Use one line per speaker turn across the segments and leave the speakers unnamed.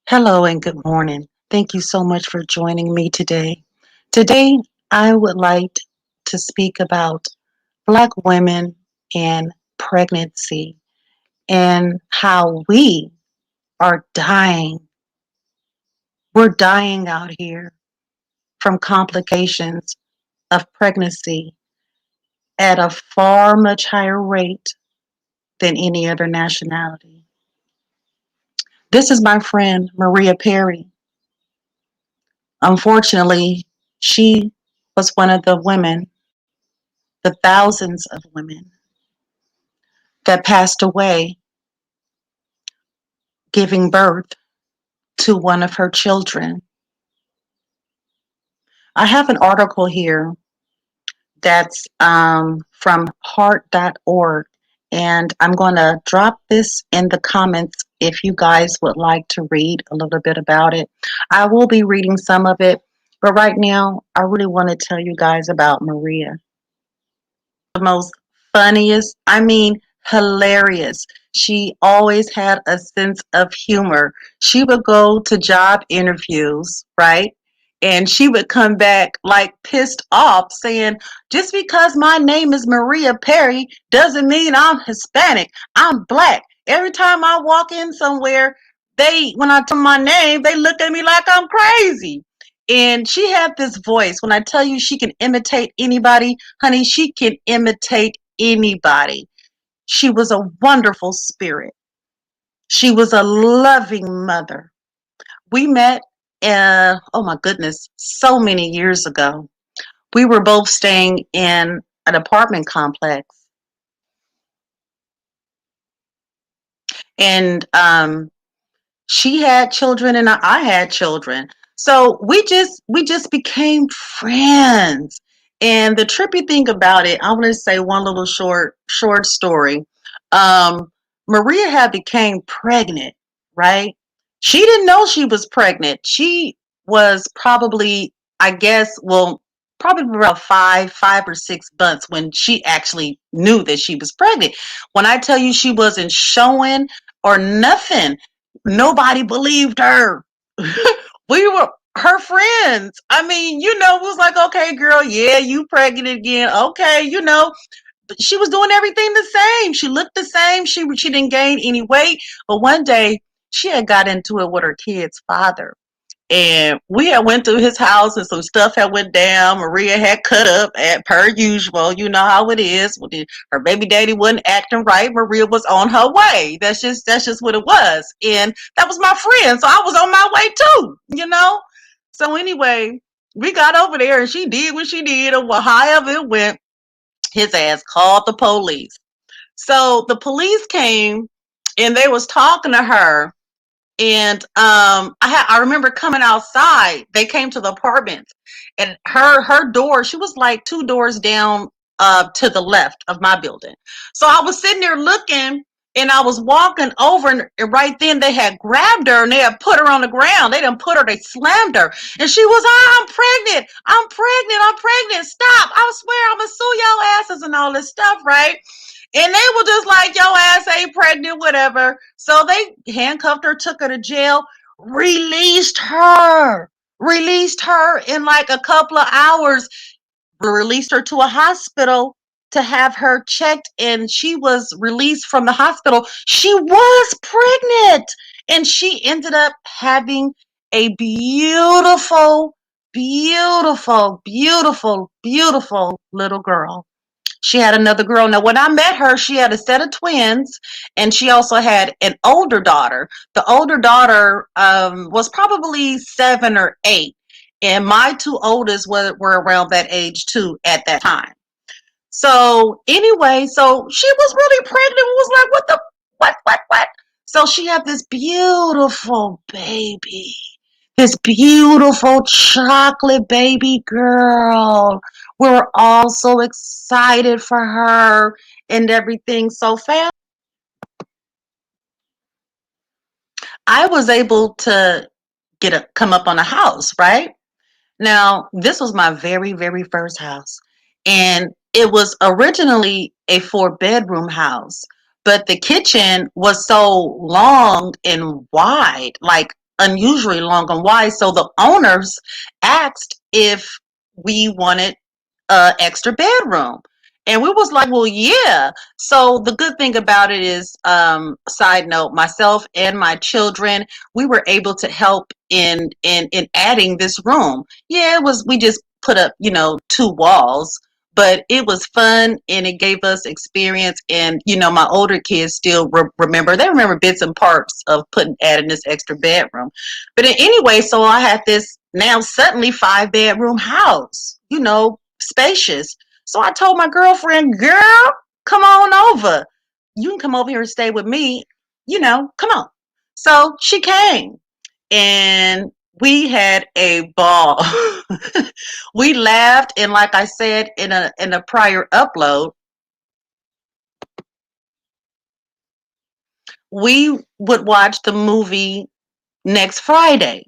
Hello and good morning. Thank you so much for joining me today. Today, I would like to speak about Black women and pregnancy and how we are dying. We're dying out here from complications of pregnancy at a far much higher rate than any other nationality. This is my friend Maria Perry. Unfortunately, she was one of the women, the thousands of women that passed away giving birth to one of her children. I have an article here that's from heart.org, and I'm going to drop this in the comments if you guys would like to read a little bit about it. I will be reading some of it, but right now, I really want to tell you guys about Maria. The most funniest, I mean, hilarious. She always had a sense of humor. She would go to job interviews, right? And she would come back like pissed off saying, just because my name is Maria Perry doesn't mean I'm Hispanic. I'm black. Every time I walk in somewhere, when I tell my name, they look at me like I'm crazy. And she had this voice. When I tell you she can imitate anybody, honey, she can imitate anybody. She was a wonderful spirit. She was a loving mother. We met, oh my goodness, so many years ago. We were both staying in an apartment complex. And she had children and I had children. So we just became friends. And the trippy thing about it, I want to say one little short story. Um, Maria had became pregnant, right? She didn't know she was pregnant. She was probably, I guess, well, probably about five or 6 months when she actually knew that she was pregnant. When I tell you she wasn't showing or nothing, nobody believed her. We were her friends. I mean, it was like, okay, girl, yeah, you pregnant again. Okay, but she was doing everything the same. She looked the same. She didn't gain any weight. But one day she had got into it with her kid's father. And we had went to his house and some stuff had went down. Maria had cut up at per usual. You know how it is. Her baby daddy wasn't acting right. Maria was on her way. That's just what it was. And that was my friend. So I was on my way too. So anyway, we got over there and she did what she did or however it went. His ass called the police. So the police came and they was talking to her, and I remember coming outside. They came to the apartment, and her door. She was like 2 doors down, to the left of my building. So I was sitting there looking, and I was walking over, and right then they had grabbed her and they had put her on the ground. They didn't put her. They slammed her, and she was, I'm pregnant. I'm pregnant. I'm pregnant. Stop! I swear I'm gonna sue your asses and all this stuff, right? And they were just like, your ass ain't pregnant, whatever. So they handcuffed her, took her to jail, released her, released her in like a couple of hours, released her to a hospital to have her checked. And she was released from the hospital. She was pregnant. And she ended up having a beautiful, beautiful, beautiful, beautiful little girl. She had another girl. Now, when I met her, she had a set of twins, and she also had an older daughter. The older daughter was probably 7 or 8, and my two oldest were around that age too at that time. So anyway, so she was really pregnant. Was like, what the what? So she had this beautiful baby, this beautiful chocolate baby girl. We were all so excited for her and everything. So fast, I was able to come up on a house, right? Now, this was my very, very first house. And it was originally a 4 bedroom house, but the kitchen was so long and wide, like unusually long. And why? So the owners asked if we wanted extra bedroom. And we was like, well, yeah. So the good thing about it is, side note, myself and my children, we were able to help in adding this room. Yeah, it was, we just put up, two walls, but it was fun and it gave us experience. And, my older kids still remember, they remember bits and parts of adding this extra bedroom. But anyway, so I had this now suddenly 5 bedroom house, spacious. So I told my girlfriend, girl, come on over. You can come over here and stay with me. Come on. So she came and we had a ball. We laughed, and like I said in a prior upload, we would watch the movie next Friday.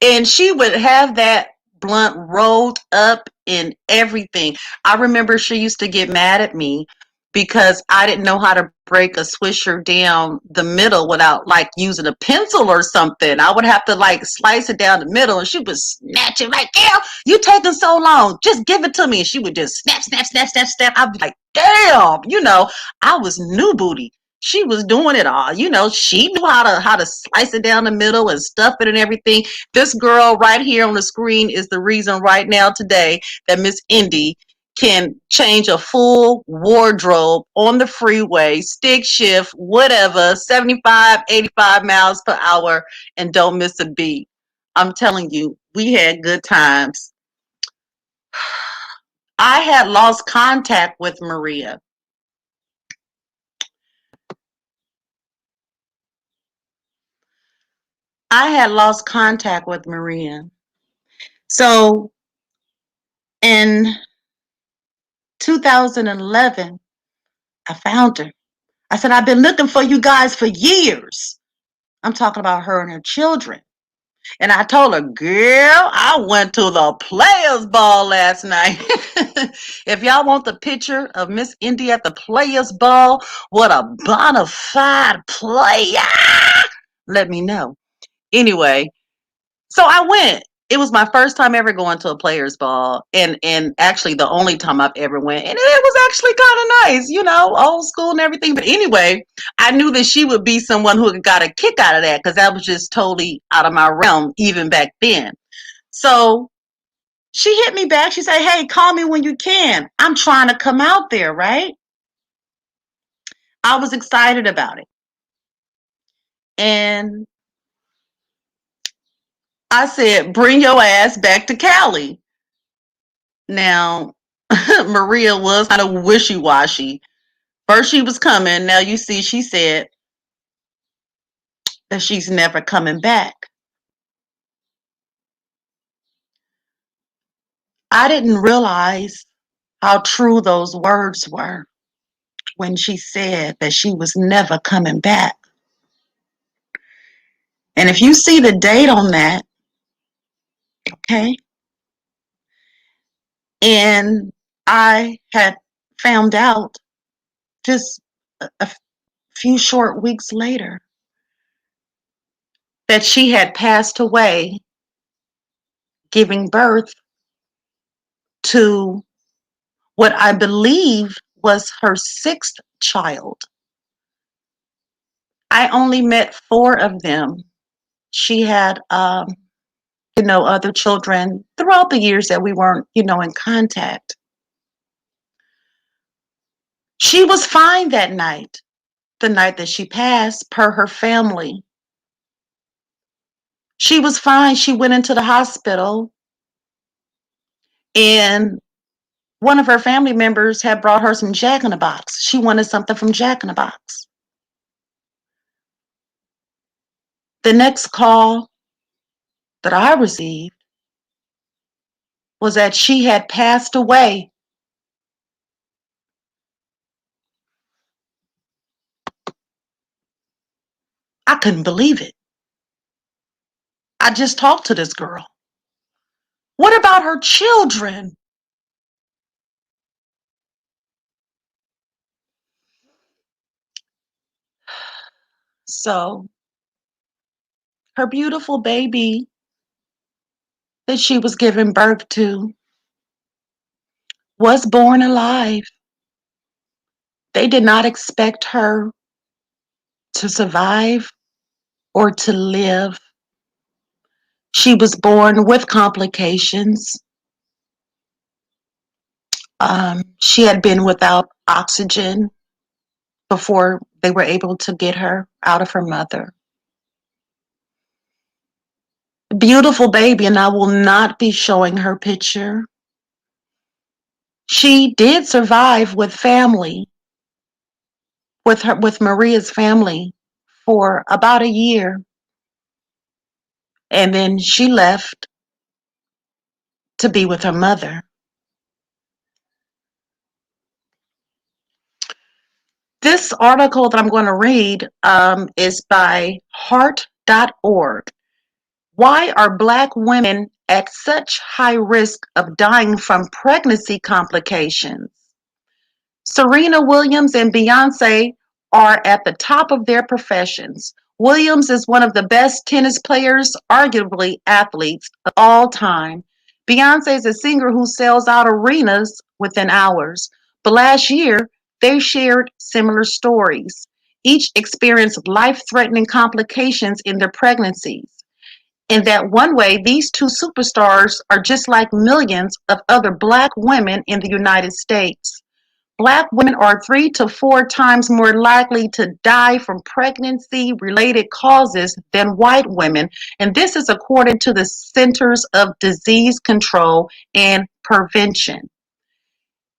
And she would have that blunt rolled up in everything. I remember she used to get mad at me because I didn't know how to break a swisher down the middle without like using a pencil or something. I would have to like slice it down the middle, and she would snatch it like, "Girl, you taking so long. Just give it to me." And she would just snap, snap, snap, snap, snap. I'd be like, damn, I was new booty. She was doing it all. She knew how to slice it down the middle and stuff it and everything. This girl right here on the screen is the reason right now today that Miss Indy can change a full wardrobe on the freeway, stick shift, whatever, 75, 85 miles per hour, and don't miss a beat. I'm telling you, we had good times. I had lost contact with Maria. I had lost contact with Maria. So in 2011, I found her. I said, I've been looking for you guys for years. I'm talking about her and her children. And I told her, girl, I went to the Players Ball last night. If y'all want the picture of Miss Indy at the Players Ball, what a bona fide player, let me know. Anyway, so I went. It was my first time ever going to a players ball, and actually the only time I've ever went, and it was actually kind of nice, old school and everything. But anyway, I knew that she would be someone who got a kick out of that because that was just totally out of my realm even back then. So she hit me back. She said, "Hey, call me when you can. I'm trying to come out there, right?" I was excited about it, and I said, "Bring your ass back to Cali." Now, Maria was kind of wishy washy. First, she was coming. Now, you see, she said that she's never coming back. I didn't realize how true those words were when she said that she was never coming back. And if you see the date on that, okay, and I had found out just a few short weeks later that she had passed away giving birth to what I believe was her sixth child. I only met four of them. She had, other children throughout the years that we weren't, in contact. She was fine that night, the night that she passed, per her family. She was fine. She went into the hospital, and one of her family members had brought her some Jack in the Box. She wanted something from Jack in the Box. The next call that I received was that she had passed away. I couldn't believe it. I just talked to this girl. What about her children? So Her beautiful baby that she was giving birth to was born alive. They did not expect her to survive or to live. She was born with complications. She had been without oxygen before they were able to get her out of her mother. Beautiful baby, and I will not be showing her picture. She did survive with family, with Maria's family for about a year, and then she left to be with her mother. This article that I'm going to read is by heart.org. Why are Black women at such high risk of dying from pregnancy complications? Serena Williams and Beyonce are at the top of their professions. Williams is one of the best tennis players, arguably athletes of all time. Beyonce is a singer who sells out arenas within hours. But last year, they shared similar stories. Each experienced life threatening complications in their pregnancies. In that one way, these two superstars are just like millions of other Black women in the United States. Black women are 3 to 4 times more likely to die from pregnancy-related causes than white women, and this is according to the Centers of Disease Control and Prevention.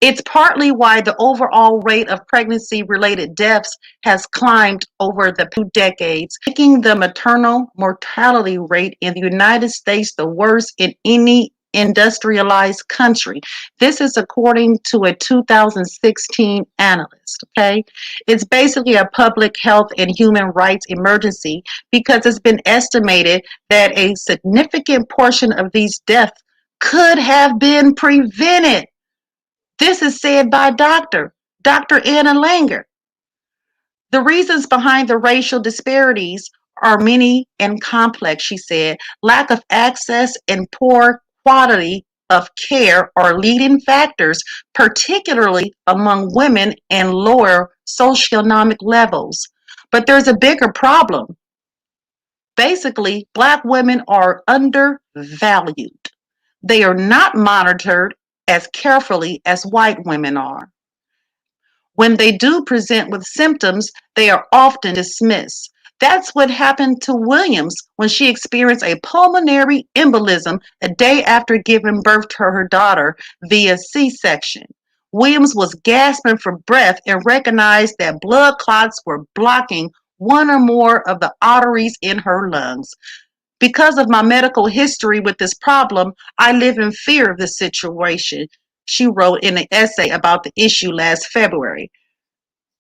It's partly why the overall rate of pregnancy-related deaths has climbed over the 2 decades, making the maternal mortality rate in the United States the worst in any industrialized country. This is according to a 2016 analyst, okay? It's basically a public health and human rights emergency because it's been estimated that a significant portion of these deaths could have been prevented. This is said by Dr. Anna Langer. The reasons behind the racial disparities are many and complex, she said. Lack of access and poor quality of care are leading factors, particularly among women and lower socioeconomic levels. But there's a bigger problem. Basically, Black women are undervalued. They are not monitored as carefully as white women are. When they do present with symptoms, they are often dismissed. That's what happened to Williams when she experienced a pulmonary embolism a day after giving birth to her daughter via C-section. Williams was gasping for breath and recognized that blood clots were blocking one or more of the arteries in her lungs. Because of my medical history with this problem, I live in fear of this situation, she wrote in an essay about the issue last February.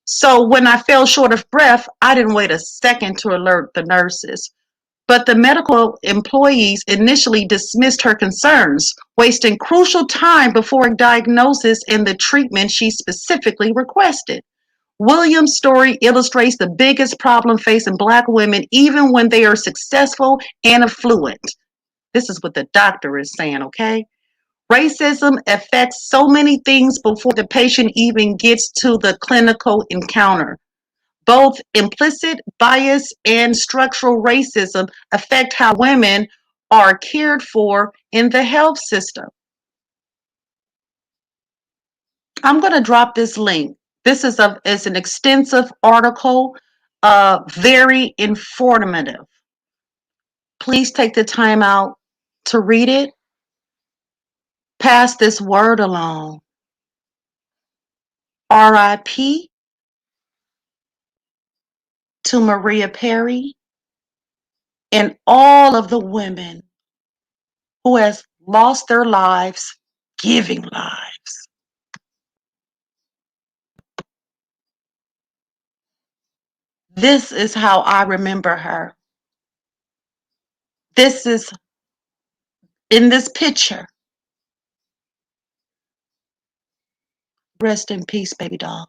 So when I fell short of breath, I didn't wait a second to alert the nurses. But the medical employees initially dismissed her concerns, wasting crucial time before diagnosis and the treatment she specifically requested. Williams' story illustrates the biggest problem facing Black women even when they are successful and affluent. This is what the doctor is saying, okay? Racism affects so many things before the patient even gets to the clinical encounter. Both implicit bias and structural racism affect how women are cared for in the health system. I'm going to drop this link. This is an extensive article, very informative. Please take the time out to read it. Pass this word along. RIP to Maria Perry and all of the women who has lost their lives giving lives. This is how I remember her. This is in this picture. Rest in peace, baby doll.